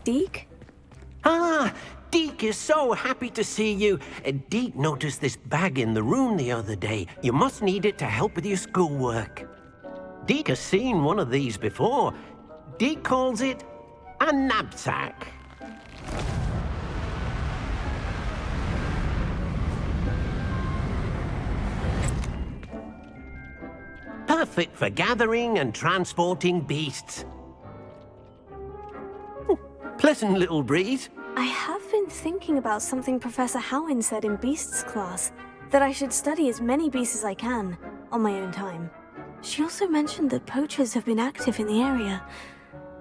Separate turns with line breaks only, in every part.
Deke?
Ah, Deke is so happy to see you. Deke noticed this bag in the room the other day. You must need it to help with your schoolwork. Deke has seen one of these before. Deke calls it a knapsack. Perfect for gathering and transporting beasts. Pleasant little breeze.
I have been thinking about something Professor Howin said in Beasts class, that I should study as many beasts as I can, on my own time. She also mentioned that poachers have been active in the area,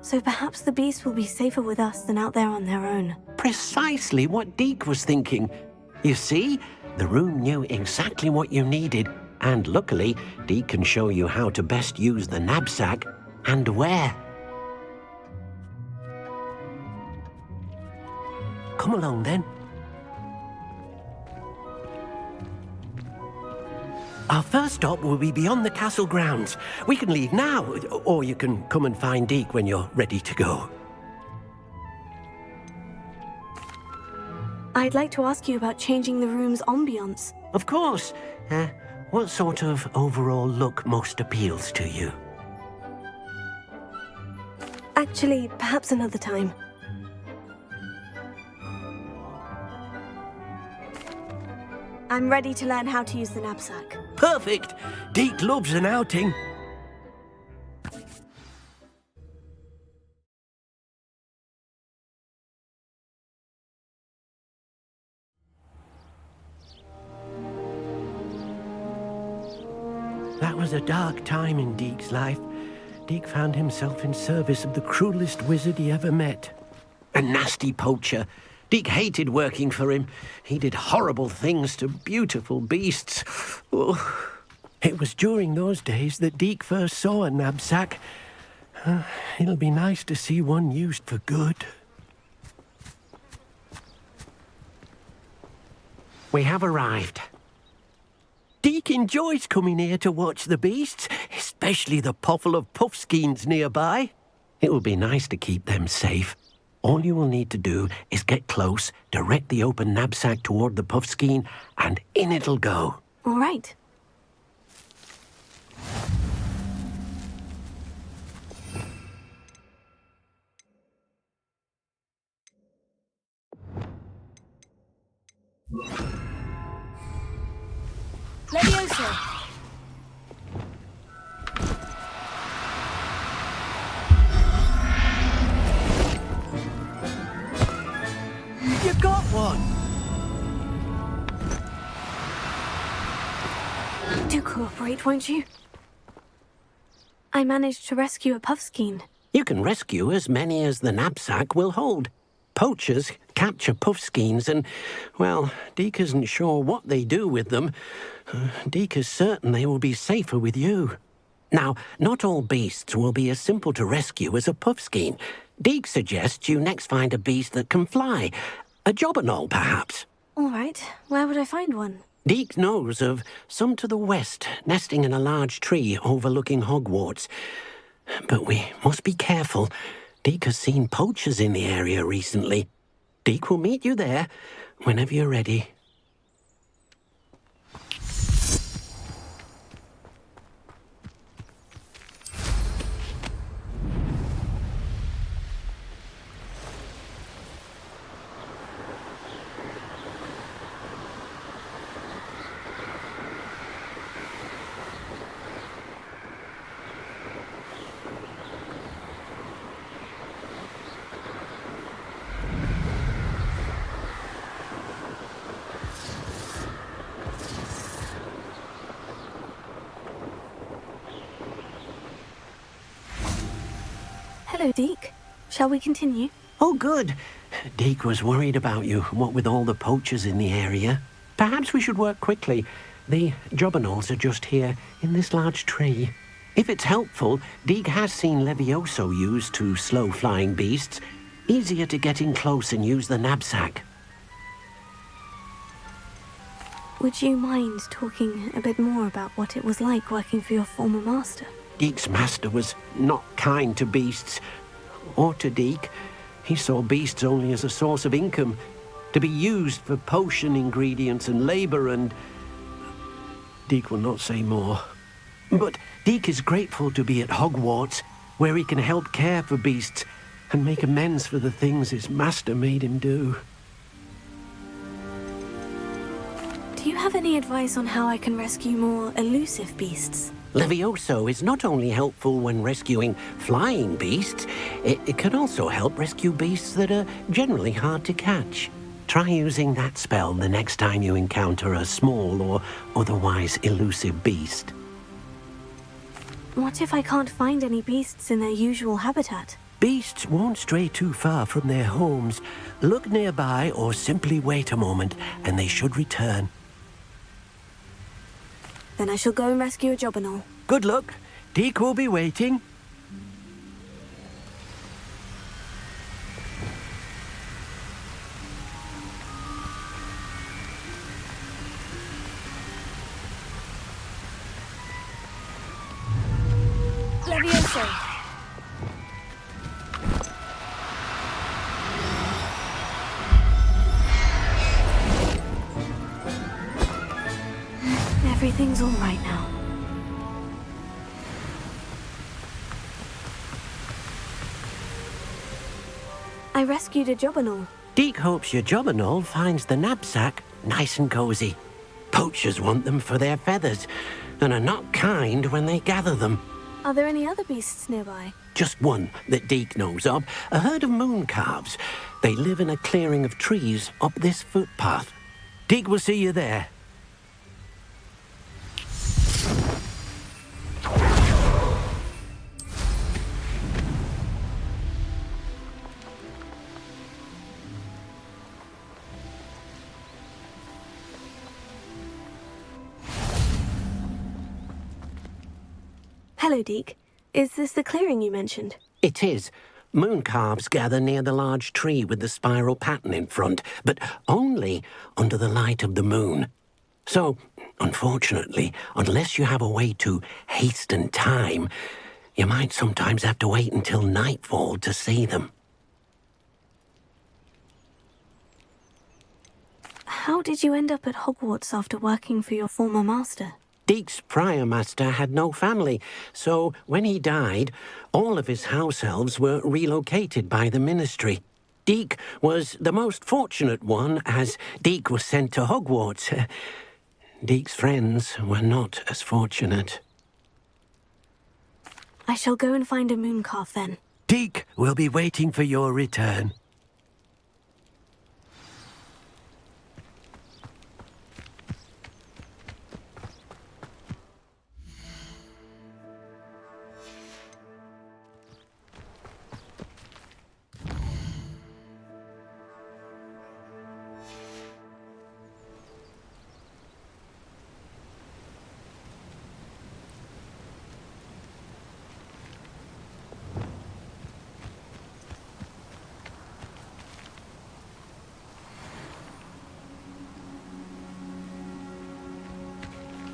so perhaps the beasts will be safer with us than out there on their own.
Precisely what Deke was thinking. You see, the room knew exactly what you needed, and luckily, Deke can show you how to best use the knapsack and where. Come along then. Our first stop will be beyond the castle grounds. We can leave now, or you can come and find Deke when you're ready to go.
I'd like to ask you about changing the room's ambiance.
Of course. What sort of overall look most appeals to you?
Actually, perhaps another time. I'm ready to learn how to use the knapsack.
Perfect! Deke loves an outing. That was a dark time in Deke's life. Deke found himself in service of the cruelest wizard he ever met. A nasty poacher. Deke hated working for him. He did horrible things to beautiful beasts. Oh. It was during those days that Deke first saw a knapsack. It'll be nice to see one used for good. We have arrived. Deke enjoys coming here to watch the beasts, especially the potful of puffskeins nearby. It will be nice to keep them safe. All you will need to do is get close, direct the open knapsack toward the puffskein, and in it'll go.
All right. Levioso!
You got one!
Do cooperate, won't you? I managed to rescue a puffskein.
You can rescue as many as the knapsack will hold. Poachers capture puffskeins and, well, Deke isn't sure what they do with them. Deke is certain they will be safer with you. Now, not all beasts will be as simple to rescue as a puffskein. Deke suggests you next find a beast that can fly. A jobberknoll, perhaps.
All right. Where would I find one?
Deke knows of some to the west, nesting in a large tree overlooking Hogwarts. But we must be careful. Deke has seen poachers in the area recently. Deke will meet you there whenever you're ready.
Hello, Deke. Shall we continue?
Oh, good. Deke was worried about you, what with all the poachers in the area. Perhaps we should work quickly. The jobberknolls are just here, in this large tree. If it's helpful, Deke has seen Levioso used to slow flying beasts. Easier to get in close and use the knapsack.
Would you mind talking a bit more about what it was like working for your former master?
Deke's master was not kind to beasts, or to Deke. He saw beasts only as a source of income, to be used for potion ingredients and labor and... Deek will not say more. But Deek is grateful to be at Hogwarts, where he can help care for beasts and make amends for the things his master made him do.
Do you have any advice on how I can rescue more elusive beasts?
Levioso is not only helpful when rescuing flying beasts, it can also help rescue beasts that are generally hard to catch. Try using that spell the next time you encounter a small or otherwise elusive beast.
What if I can't find any beasts in their usual habitat?
Beasts won't stray too far from their homes. Look nearby or simply wait a moment and they should return.
Then I shall go and rescue a Jobberknoll.
Good luck. Deek will be waiting.
Levioso! Everything's all right now. I rescued a Jobberknoll.
Deek hopes your Jobberknoll finds the knapsack nice and cozy. Poachers want them for their feathers and are not kind when they gather them.
Are there any other beasts nearby?
Just one that Deek knows of, a herd of moon calves. They live in a clearing of trees up this footpath. Deek will see you there.
Hello, Deek. Is this the clearing you mentioned?
It is. Moon calves gather near the large tree with the spiral pattern in front, but only under the light of the moon. So, unfortunately, unless you have a way to hasten time, you might sometimes have to wait until nightfall to see them.
How did you end up at Hogwarts after working for your former master?
Deek's prior master had no family, so when he died, all of his house elves were relocated by the ministry. Deek was the most fortunate one, as Deek was sent to Hogwarts. Deek's friends were not as fortunate.
I shall go and find a mooncalf then.
Deek will be waiting for your return.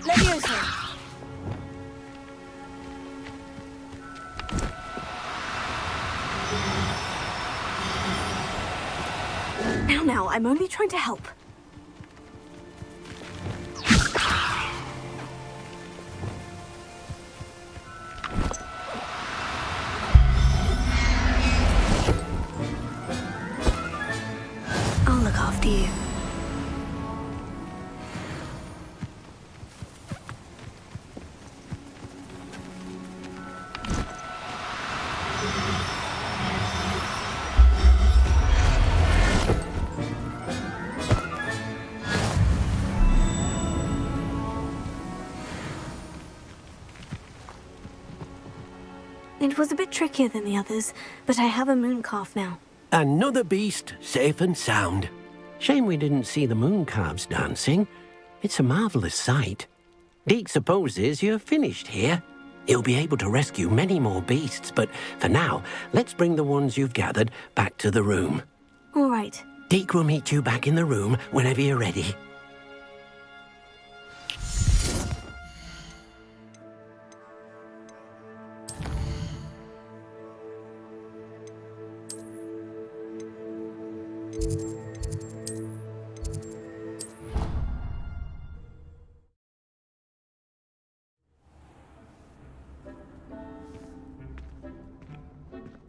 Levioso! Now, I'm only trying to help. I'll look after you. It was a bit trickier than the others, but I have a mooncalf now.
Another beast, safe and sound. Shame we didn't see the moon calves dancing. It's a marvelous sight. Deek supposes you're finished here. He'll be able to rescue many more beasts, but for now, let's bring the ones you've gathered back to the room.
All right.
Deek will meet you back in the room whenever you're ready.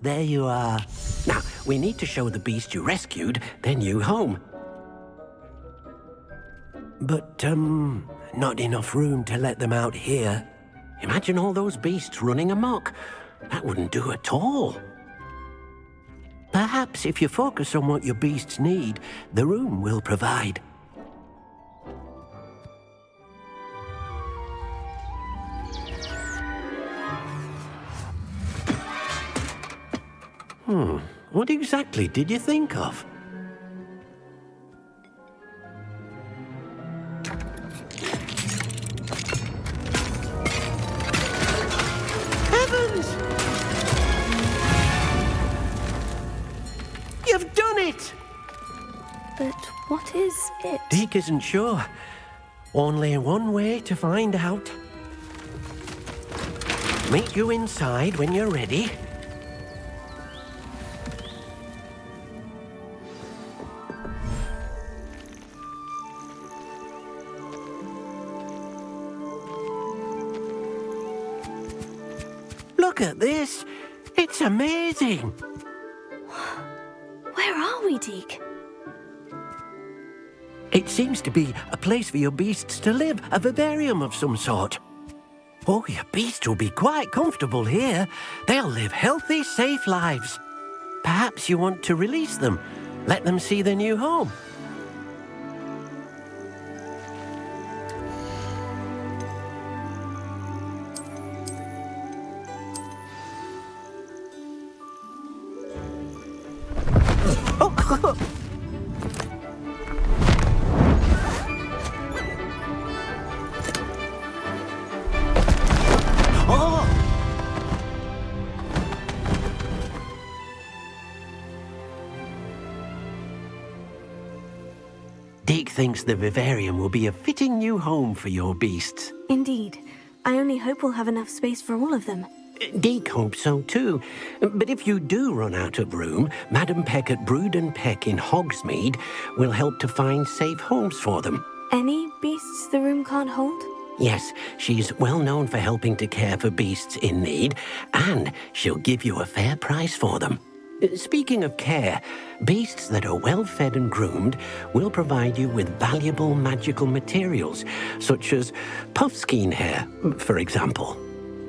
there you are. Now, we need to show the beast you rescued their new home. But, not enough room to let them out here. Imagine all those beasts running amok. That wouldn't do at all. Perhaps if you focus on what your beasts need, the room will provide. What exactly did you think of? Heavens! You've done it!
But what is it?
Deek isn't sure. Only one way to find out. Meet you inside when you're ready. Look at this. It's amazing.
Where are we, Deke?
It seems to be a place for your beasts to live, a vivarium of some sort. Oh, your beasts will be quite comfortable here. They'll live healthy, safe lives. Perhaps you want to release them, let them see their new home. Deke thinks the vivarium will be a fitting new home for your beasts.
Indeed. I only hope we'll have enough space for all of them.
Deke hopes so too. But if you do run out of room, Madam Peck at Brood and Peck in Hogsmeade will help to find safe homes for them.
Any beasts the room can't hold?
Yes, she's well known for helping to care for beasts in need, and she'll give you a fair price for them. Speaking of care, beasts that are well fed and groomed will provide you with valuable magical materials, such as puffskein hair, for example.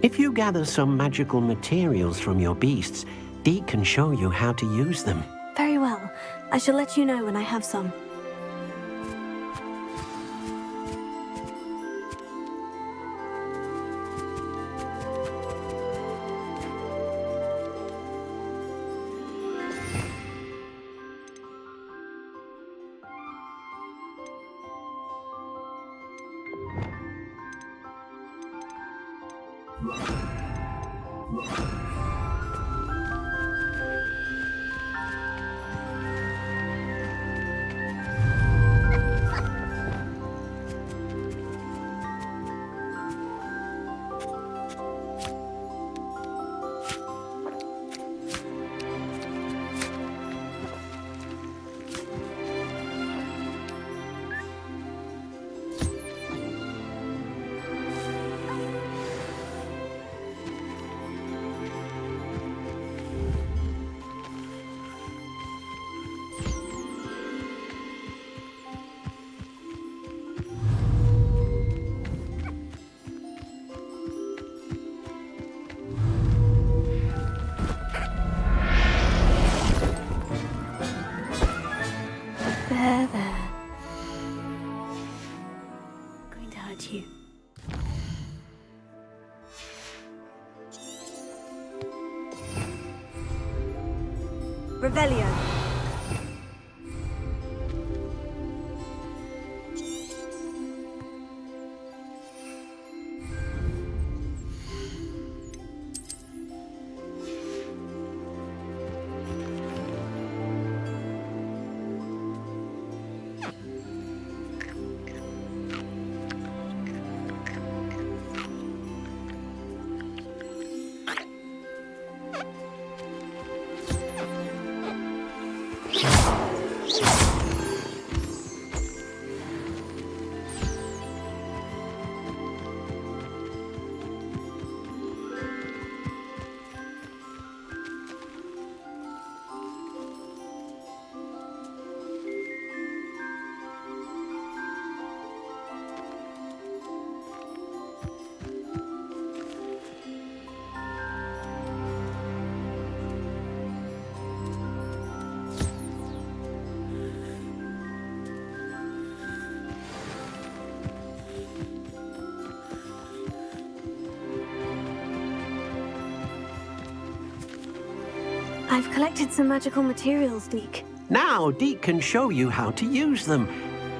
If you gather some magical materials from your beasts, Deke can show you how to use them.
Very well. I shall let you know when I have some. There. Going to hurt you. Revelio. I've collected some magical materials, Deke.
Now, Deke can show you how to use them.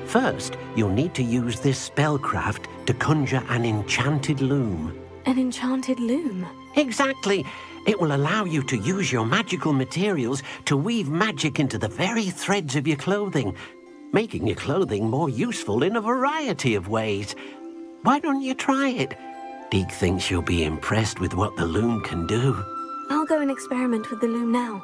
First, you'll need to use this spellcraft to conjure an enchanted loom.
An enchanted loom?
Exactly. It will allow you to use your magical materials to weave magic into the very threads of your clothing, making your clothing more useful in a variety of ways. Why don't you try it? Deke thinks you'll be impressed with what the loom can do.
I'll go and experiment with the loom now.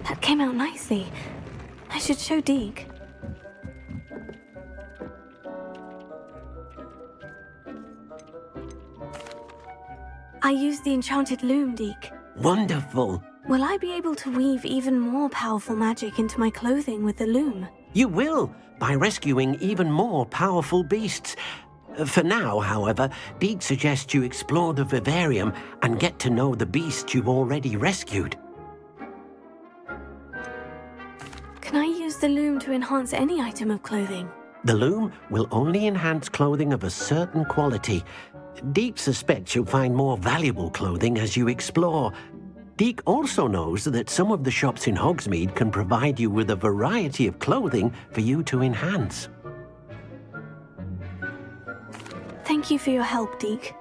That came out nicely. I should show Deke. I used the enchanted loom, Deke.
Wonderful.
Will I be able to weave even more powerful magic into my clothing with the loom?
You will, by rescuing even more powerful beasts. For now, however, Deek suggests you explore the vivarium and get to know the beasts you've already rescued.
Can I use the loom to enhance any item of clothing?
The loom will only enhance clothing of a certain quality. Deek suspects you'll find more valuable clothing as you explore. Deek also knows that some of the shops in Hogsmeade can provide you with a variety of clothing for you to enhance.
Thank you for your help, Deek.